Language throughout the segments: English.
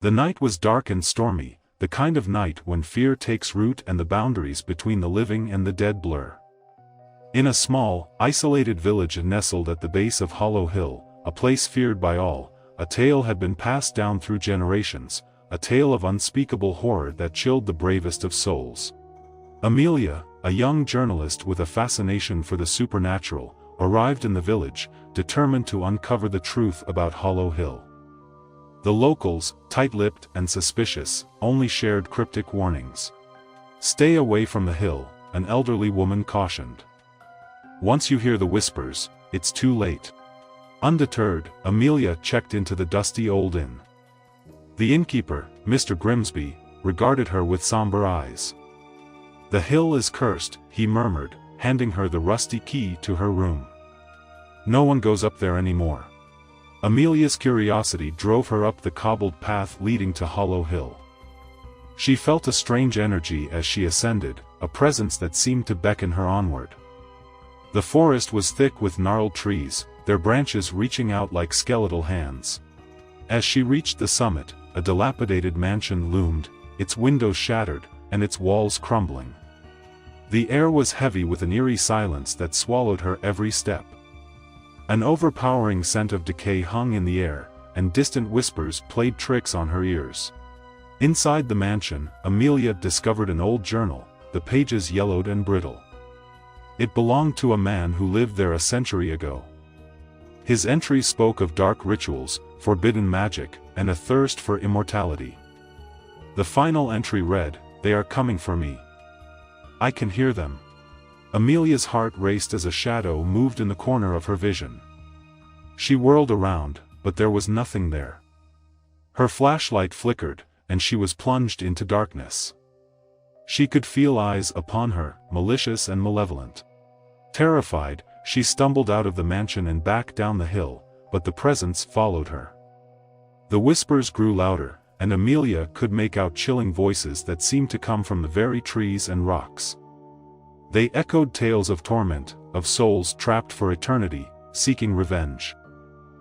The night was dark and stormy, the kind of night when fear takes root and the boundaries between the living and the dead blur. In a small, isolated village nestled at the base of Hollow Hill, a place feared by all, a tale had been passed down through generations, a tale of unspeakable horror that chilled the bravest of souls. Amelia, a young journalist with a fascination for the supernatural, arrived in the village, determined to uncover the truth about Hollow Hill. The locals, tight-lipped and suspicious, only shared cryptic warnings. "Stay away from the hill," an elderly woman cautioned. "Once you hear the whispers, it's too late." Undeterred, Amelia checked into the dusty old inn. The innkeeper, Mr. Grimsby, regarded her with somber eyes. "The hill is cursed," he murmured, handing her the rusty key to her room. "No one goes up there anymore." Amelia's curiosity drove her up the cobbled path leading to Hollow Hill. She felt a strange energy as she ascended, a presence that seemed to beckon her onward. The forest was thick with gnarled trees, their branches reaching out like skeletal hands. As she reached the summit, a dilapidated mansion loomed, its windows shattered, and its walls crumbling. The air was heavy with an eerie silence that swallowed her every step. An overpowering scent of decay hung in the air, and distant whispers played tricks on her ears. Inside the mansion, Amelia discovered an old journal, the pages yellowed and brittle. It belonged to a man who lived there a century ago. His entries spoke of dark rituals, forbidden magic, and a thirst for immortality. The final entry read, "They are coming for me. I can hear them." Amelia's heart raced as a shadow moved in the corner of her vision. She whirled around, but there was nothing there. Her flashlight flickered, and she was plunged into darkness. She could feel eyes upon her, malicious and malevolent. Terrified, she stumbled out of the mansion and back down the hill, but the presence followed her. The whispers grew louder, and Amelia could make out chilling voices that seemed to come from the very trees and rocks. They echoed tales of torment, of souls trapped for eternity, seeking revenge.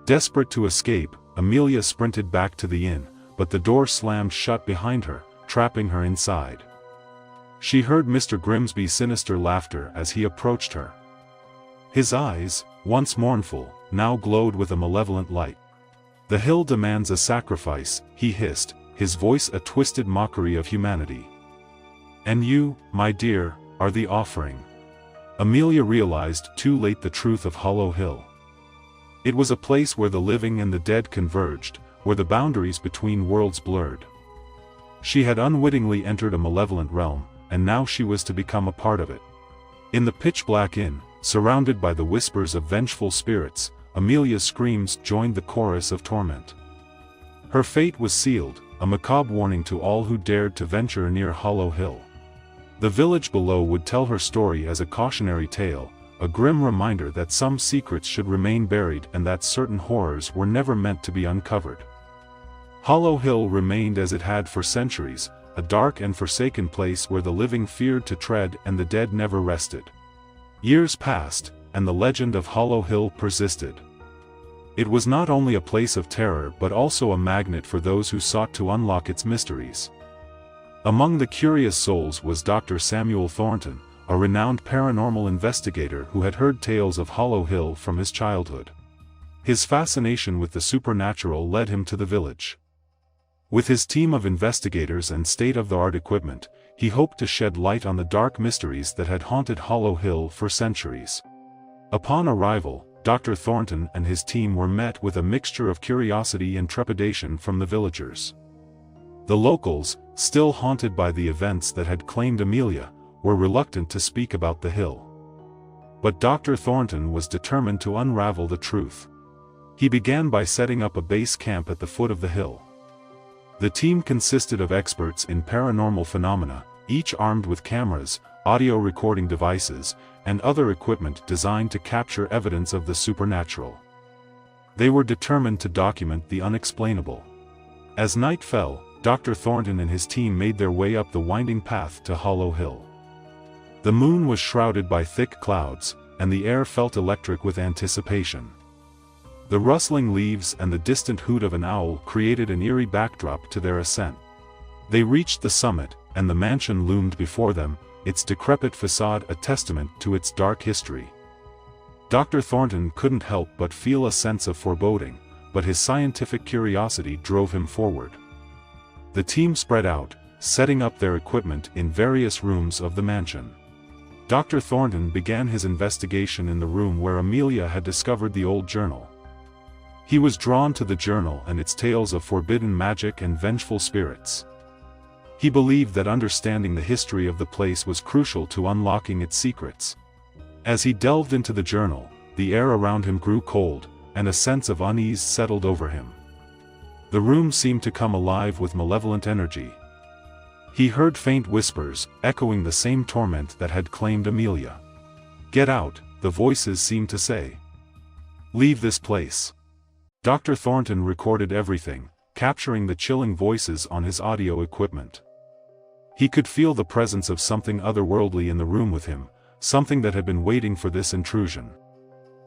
Desperate to escape, Amelia sprinted back to the inn, but the door slammed shut behind her, trapping her inside. She heard Mr. Grimsby's sinister laughter as he approached her. His eyes, once mournful, now glowed with a malevolent light. "The hill demands a sacrifice," he hissed, his voice a twisted mockery of humanity. "And you, my dear, are the offering." Amelia realized too late the truth of Hollow Hill. It was a place where the living and the dead converged, where the boundaries between worlds blurred. She had unwittingly entered a malevolent realm, and now she was to become a part of it. In the pitch-black inn, surrounded by the whispers of vengeful spirits, Amelia's screams joined the chorus of torment. Her fate was sealed, a macabre warning to all who dared to venture near Hollow Hill. The village below would tell her story as a cautionary tale, a grim reminder that some secrets should remain buried and that certain horrors were never meant to be uncovered. Hollow Hill remained as it had for centuries, a dark and forsaken place where the living feared to tread and the dead never rested. Years passed, and the legend of Hollow Hill persisted. It was not only a place of terror but also a magnet for those who sought to unlock its mysteries. Among the curious souls was Dr. Samuel Thornton, a renowned paranormal investigator who had heard tales of Hollow Hill from his childhood. His fascination with the supernatural led him to the village. With his team of investigators and state-of-the-art equipment, he hoped to shed light on the dark mysteries that had haunted Hollow Hill for centuries. Upon arrival, Dr. Thornton and his team were met with a mixture of curiosity and trepidation from the villagers. The locals, still haunted by the events that had claimed Amelia, were reluctant to speak about the hill. But Dr. Thornton was determined to unravel the truth. He began by setting up a base camp at the foot of the hill. The team consisted of experts in paranormal phenomena, each armed with cameras, audio recording devices, and other equipment designed to capture evidence of the supernatural. They were determined to document the unexplainable. As night fell, Dr. Thornton and his team made their way up the winding path to Hollow Hill. The moon was shrouded by thick clouds, and the air felt electric with anticipation. The rustling leaves and the distant hoot of an owl created an eerie backdrop to their ascent. They reached the summit, and the mansion loomed before them, its decrepit facade a testament to its dark history. Dr. Thornton couldn't help but feel a sense of foreboding, but his scientific curiosity drove him forward. The team spread out, setting up their equipment in various rooms of the mansion. Dr. Thornton began his investigation in the room where Amelia had discovered the old journal. He was drawn to the journal and its tales of forbidden magic and vengeful spirits. He believed that understanding the history of the place was crucial to unlocking its secrets. As he delved into the journal, the air around him grew cold, and a sense of unease settled over him. The room seemed to come alive with malevolent energy. He heard faint whispers, echoing the same torment that had claimed Amelia. "Get out," the voices seemed to say. "Leave this place." Dr. Thornton recorded everything, capturing the chilling voices on his audio equipment. He could feel the presence of something otherworldly in the room with him, something that had been waiting for this intrusion.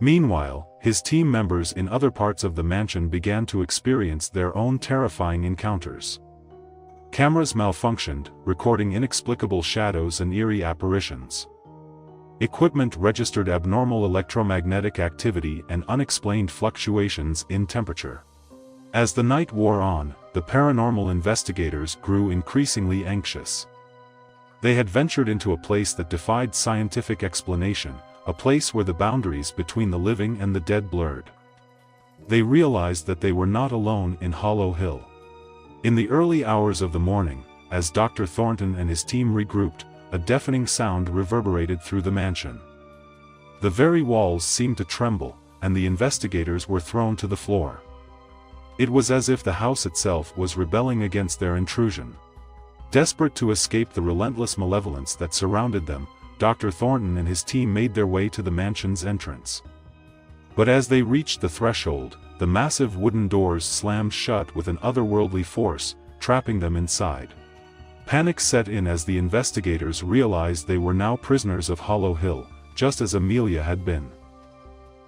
Meanwhile, his team members in other parts of the mansion began to experience their own terrifying encounters. Cameras malfunctioned, recording inexplicable shadows and eerie apparitions. Equipment registered abnormal electromagnetic activity and unexplained fluctuations in temperature. As the night wore on, the paranormal investigators grew increasingly anxious. They had ventured into a place that defied scientific explanation, a place where the boundaries between the living and the dead blurred. They realized that they were not alone in Hollow Hill. In the early hours of the morning, as Dr. Thornton and his team regrouped, a deafening sound reverberated through the mansion. The very walls seemed to tremble, and the investigators were thrown to the floor. It was as if the house itself was rebelling against their intrusion. Desperate to escape the relentless malevolence that surrounded them, Dr. Thornton and his team made their way to the mansion's entrance. But as they reached the threshold, the massive wooden doors slammed shut with an otherworldly force, trapping them inside. Panic set in as the investigators realized they were now prisoners of Hollow Hill, just as Amelia had been.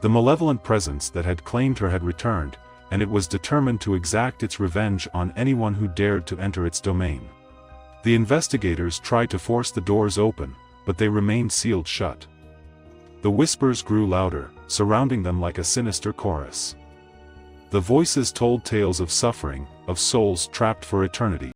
The malevolent presence that had claimed her had returned, and it was determined to exact its revenge on anyone who dared to enter its domain. The investigators tried to force the doors open, but they remained sealed shut. The whispers grew louder, surrounding them like a sinister chorus. The voices told tales of suffering, of souls trapped for eternity.